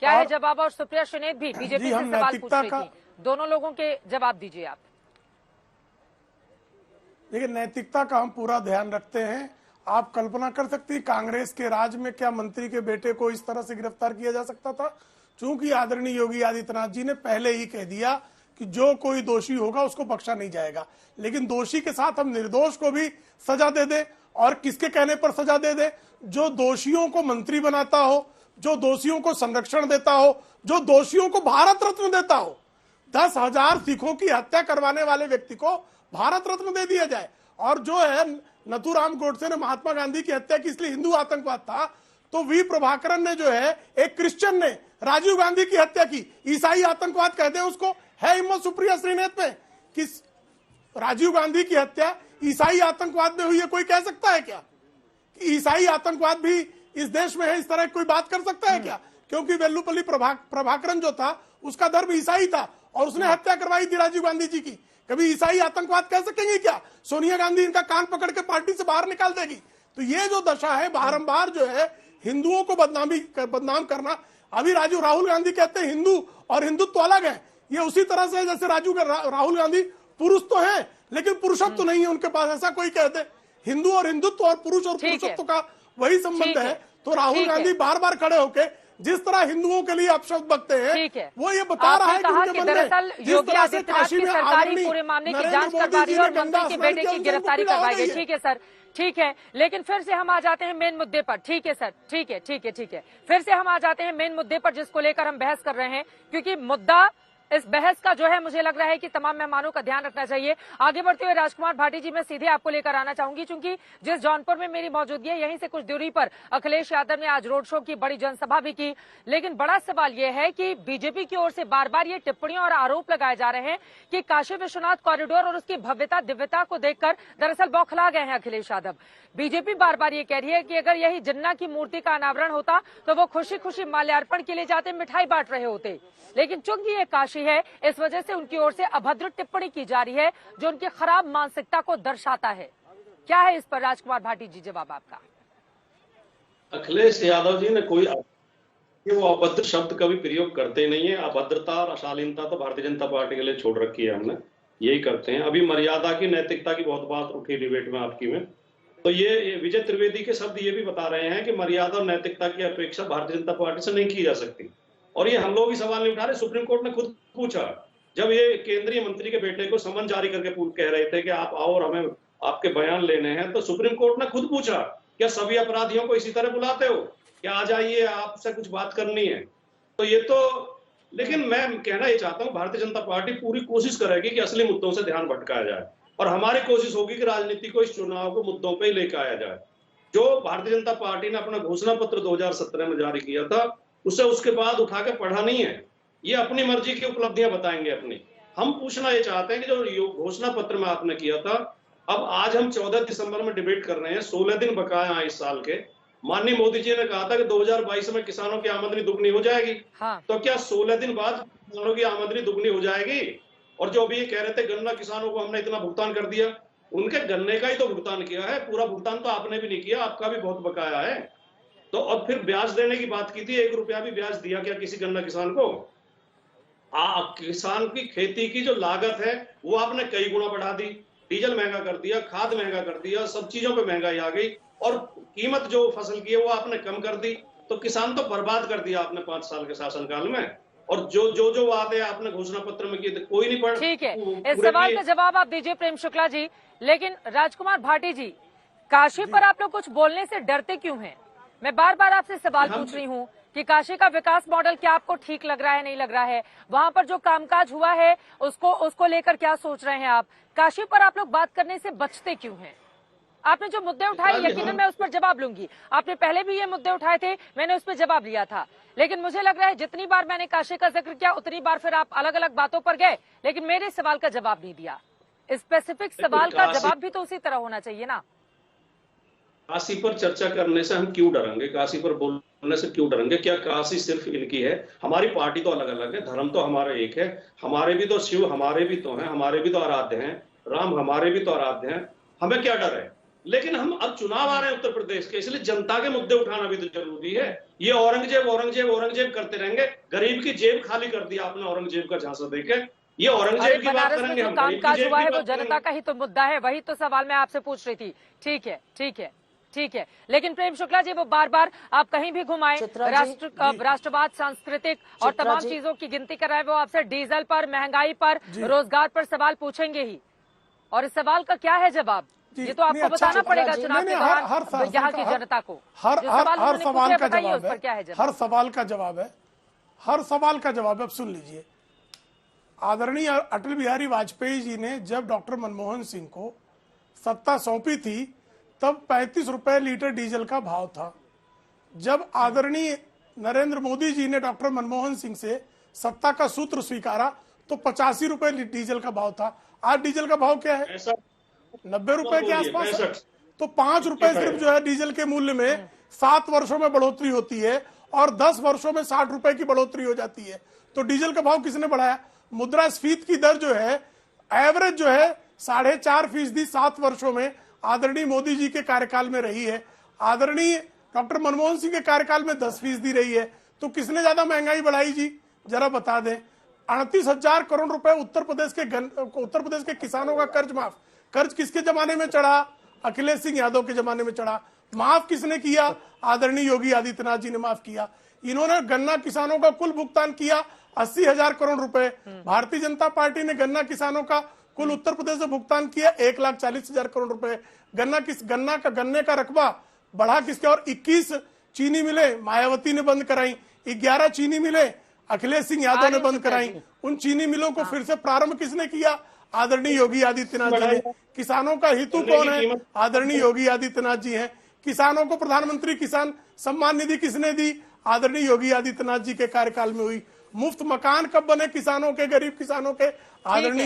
क्या है जवाब? और सुप्रिया सुनेत भी बीजेपी से सवाल पूछ रही थी, दोनों लोगों के जवाब दीजिए आप। देखिए, नैतिकता का हम पूरा ध्यान रखते हैं। आप कल्पना कर सकती हैं कांग्रेस के राज में क्या मंत्री के बेटे को इस तरह से गिरफ्तार किया जा सकता था? चूंकि आदरणीय योगी आदित्यनाथ जी ने पहले ही कह दिया कि जो कोई दोषी होगा उसको बख्शा नहीं जाएगा, लेकिन दोषी के साथ हम निर्दोष को भी सजा दे दे। और किसके कहने पर सजा दे दे? जो दोषियों को मंत्री बनाता हो, जो दोषियों को संरक्षण देता हो, जो दोषियों को भारत रत्न देता हो। 10,000 सिखों की हत्या करवाने वाले व्यक्ति को भारत रत्न दे दिया जाए। और जो है नथुराम गोडसे ने महात्मा गांधी की हत्या की इसलिए हिंदू आतंकवाद था, तो वी प्रभाकरन ने जो है एक क्रिश्चियन ने राजीव गांधी की हत्या की, ईसाई आतंकवाद कहते हैं उसको। है हिम्मत सुप्रिया श्रीनेत में कि राजीव गांधी की हत्या ईसाई आतंकवाद में हुई है? कोई कह सकता है क्या कि ईसाई आतंकवाद भी इस देश में है? इस तरह कोई बात कर सकता है क्या? क्योंकि वेल्लुपल्ली प्रभाकरन जो था उसका धर्म ईसाई था और उसने हत्या करवाई थी राजीव गांधी जी की। कभी ईसाई आतंकवाद कह सकेंगे क्या? सोनिया गांधी इनका कान पकड़ के पार्टी से बाहर निकाल देगी। तो ये जो दशा है, बारंबार जो है हिंदुओं को बदनाम करना। अभी राहुल गांधी कहते हैं हिंदू और हिंदुत्व अलग है। ये उसी तरह से जैसे राहुल गांधी पुरुष तो है लेकिन पुरुषत्व नहीं है उनके पास, ऐसा कोई कहते। हिंदू और हिंदुत्व और पुरुष और पुरुषत्व का वही संबंध है। तो राहुल गांधी बार बार खड़े होके जिस तरह हिंदुओं के लिए अपशब्द बकते हैं, वो ये बता रहा है कि उनके मन में जिस तरह से काशी में सरकारी पूरे मामले की जांच करवा रही है और मंत्री के बेटे की गिरफ्तारी करवाई गई। ठीक है सर, ठीक है, लेकिन फिर से हम आ जाते हैं मेन मुद्दे पर। ठीक है सर, ठीक है, ठीक है, ठीक है, फिर से हम आ जाते हैं मेन मुद्दे पर जिसको लेकर हम बहस कर रहे हैं, क्योंकि मुद्दा इस बहस का जो है मुझे लग रहा है कि तमाम मेहमानों का ध्यान रखना चाहिए। आगे बढ़ते हुए राजकुमार भाटी जी, मैं सीधे आपको लेकर आना चाहूंगी, क्योंकि जिस जौनपुर में मेरी मौजूदगी है यहीं से कुछ दूरी पर अखिलेश यादव ने आज रोड शो की, बड़ी जनसभा भी की। लेकिन बड़ा सवाल यह है कि बीजेपी की ओर से बार बार ये टिप्पणियां और आरोप लगाए जा रहे हैं कि काशी विश्वनाथ कॉरिडोर और उसकी भव्यता दिव्यता को देखकर दरअसल बौखला गए हैं अखिलेश यादव। बीजेपी बार बार ये कह रही है कि अगर यही जिन्ना की मूर्ति का अनावरण होता तो वो खुशी खुशी माल्यार्पण के लिए जाते, मिठाई बांट रहे होते। लेकिन चूंकि ये काशी है, इस वजह से उनकी ओर से अभद्र टिप्पणी की जा रही है जो उनकी खराब मानसिकता को दर्शाता है। क्या है इस पर राजकुमार भाटी जी जवाब आपका? अखिलेश यादव जी ने कोई वो अभद्र शब्द कभी प्रयोग करते नहीं है। अभद्रता और अशालीनता तो भारतीय जनता पार्टी के लिए छोड़ रखी है, हमने यही करते हैं। अभी मर्यादा की, नैतिकता की बहुत बात उठी डिबेट में आपकी में, तो ये विजय त्रिवेदी के शब्द ये भी बता रहे हैं कि मर्यादा और नैतिकता की अपेक्षा भारतीय जनता पार्टी से नहीं की जा सकती। और ये हम लोग ही सवाल नहीं उठा रहे, सुप्रीम कोर्ट ने खुद पूछा जब ये केंद्रीय मंत्री के बेटे को समन जारी करके कह रहे थे कि आप आओ और हमें आपके बयान लेने हैं, तो सुप्रीम कोर्ट ने खुद पूछा क्या सभी अपराधियों को इसी तरह बुलाते हो, क्या आ जाइए आपसे कुछ बात करनी है? तो ये तो, लेकिन मैं कहना ये चाहता हूँ भारतीय जनता पार्टी पूरी कोशिश करेगी कि असली मुद्दों से ध्यान भटकाया जाए, और हमारी कोशिश होगी कि राजनीति को इस चुनाव को मुद्दों पे ही लेकर आया जाए। जो भारतीय जनता पार्टी ने अपना घोषणा पत्र 2017 में जारी किया था, उसे उसके बाद उठा के पढ़ा नहीं है। ये अपनी मर्जी की उपलब्धियां बताएंगे अपनी। हम पूछना ये चाहते हैं कि जो घोषणा पत्र में आपने किया था, अब आज हम 14 दिसंबर में डिबेट कर रहे हैं, 16 दिन बकाया हैं इस साल के। माननीय मोदी जी ने कहा था कि 2022 में किसानों की आमदनी दुगनी हो जाएगी। हाँ। तो क्या 16 दिन बाद किसानों की आमदनी दुगनी हो जाएगी? और जो अभी ये कह रहे थे गन्ना किसानों को हमने इतना भुगतान कर दिया, उनके गन्ने का ही तो भुगतान किया है, पूरा भुगतान तो आपने भी नहीं किया, आपका भी बहुत बकाया है। तो अब फिर ब्याज देने की बात की थी, 1 रुपया भी ब्याज दिया क्या किसी गन्ना किसान को? किसान की खेती की जो लागत है वो आपने कई गुना बढ़ा दी, डीजल महंगा कर दिया, खाद महंगा कर दिया, सब चीजों पे महंगाई आ गई, और कीमत जो फसल की है वो आपने कम कर दी। तो किसान तो बर्बाद कर दिया आपने 5 साल के शासनकाल में। और जो वादे आपने घोषणा पत्र में किए थे कोई नहीं पढ़। ठीक है, इस सवाल का जवाब आप दीजिए प्रेम शुक्ला जी। लेकिन राजकुमार भाटी जी, काशी पर आप लोग कुछ बोलने से डरते क्यों हैं? मैं बार बार आपसे सवाल पूछ रही हूँ कि काशी का विकास मॉडल क्या आपको ठीक लग रहा है, नहीं लग रहा है? वहां पर जो कामकाज हुआ है उसको लेकर क्या सोच रहे हैं आप? काशी पर आप लोग बात करने से बचते क्यों हैं? आपने जो मुद्दे उठाए, यकीनन मैं उस पर जवाब लूंगी। आपने पहले भी ये मुद्दे उठाए थे, मैंने उस पर जवाब लिया था। लेकिन मुझे लग रहा है जितनी बार मैंने काशी का जिक्र किया उतनी बार फिर आप अलग अलग बातों पर गए, लेकिन मेरे सवाल का जवाब नहीं दिया। स्पेसिफिक सवाल का जवाब भी तो उसी तरह होना चाहिए ना। काशी पर चर्चा करने से हम क्यों डरेंगे? काशी पर बोलने से क्यों डरेंगे? क्या काशी सिर्फ इनकी है? हमारी पार्टी तो अलग अलग है, धर्म तो हमारा एक है, हमारे भी तो शिव हमारे भी तो हैं, हमारे भी तो आराध्य हैं, राम हमारे भी तो आराध्य हैं। हमें क्या डर है? लेकिन हम अब चुनाव आ रहे हैं उत्तर प्रदेश के, इसलिए जनता के मुद्दे उठाना भी तो जरूरी है। ये औरंगजेब औरंगजेब औरंगजेब करते रहेंगे, गरीब की जेब खाली कर दिया आपने औरंगजेब का झांसा देके। ये औरंगजेब की बात बनारस में करेंगे, जो हम गरीब की कामकाज जेब हुआ की है वो बात जनता करेंगे। का ही तो मुद्दा है, वही तो सवाल मैं आपसे पूछ रही थी। ठीक है, ठीक है, ठीक है। लेकिन प्रेम शुक्ला जी, वो बार बार आप कहीं भी घुमाएं, राष्ट्रवाद, सांस्कृतिक और तमाम चीजों की गिनती कराए, वो आपसे डीजल पर, महंगाई पर, रोजगार पर सवाल पूछेंगे ही। और इस सवाल का क्या है जवाब, ये तो आपको बताना पड़ेगा चुनाव के दौरान यहाँ की जनता को। हर सवाल का जवाब उस पर क्या है जवाब? हर सवाल का जवाब है, हर सवाल का जवाब है। अब सुन लीजिए, आदरणीय अटल बिहारी वाजपेयी जी ने जब डॉक्टर मनमोहन सिंह को सत्ता सौंपी थी तब 35 रुपए लीटर डीजल का भाव था। जब आदरणीय नरेंद्र मोदी जी ने डॉक्टर मनमोहन सिंह से सत्ता का सूत्र स्वीकारा तो 85 रुपए डीजल का भाव था। आज डीजल का भाव क्या है? 90 रुपए के आसपास है। तो 5 रुपए सिर्फ जो है डीजल के मूल्य में 7 वर्षों में बढ़ोतरी होती है और 10 वर्षों में 60 रुपए की बढ़ोतरी हो जाती है। तो डीजल का भाव किसने बढ़ाया? मुद्रास्फीति की दर जो है एवरेज जो है 4.5% 7 वर्षों में आदरणीय मोदी जी के कार्यकाल में रही है। आदरणीय डॉक्टर मनमोहन सिंह के कार्यकाल में 10% रही है। तो किसने ज्यादा महंगाई बढ़ाई जी, जरा बता दें। 38,000 करोड़ रुपए उत्तर प्रदेश के किसानों का कर्ज माफ। कर्ज किसके जमाने में चढ़ा? अखिलेश सिंह यादव के जमाने में चढ़ा। माफ किसने किया? आदरणीय योगी आदित्यनाथ जी ने माफ किया। इन्होंने गन्ना किसानों का कुल भुगतान किया 80,000 करोड़ रुपए। भारतीय जनता पार्टी ने गन्ना किसानों का कुल उत्तर प्रदेश में भुगतान किया 1,40,000 करोड़ रुपए। गन्ने का रकबा बढ़ा किसके? और 21 चीनी मिले मायावती ने बंद कराई, 11 चीनी मिले अखिलेश सिंह यादव ने बंद कराई। उन चीनी मिलों को फिर से प्रारंभ किसने किया? आदरणीय योगी आदित्यनाथ जी ने। किसानों का हितू कौन है? आदरणीय योगी आदित्यनाथ जी हैं। किसानों को प्रधानमंत्री किसान सम्मान निधि किसने दी? आदरणीय योगी आदित्यनाथ जी के कार्यकाल में हुई। मुफ्त मकान कब बने किसानों के, गरीब किसानों के? आदरणीय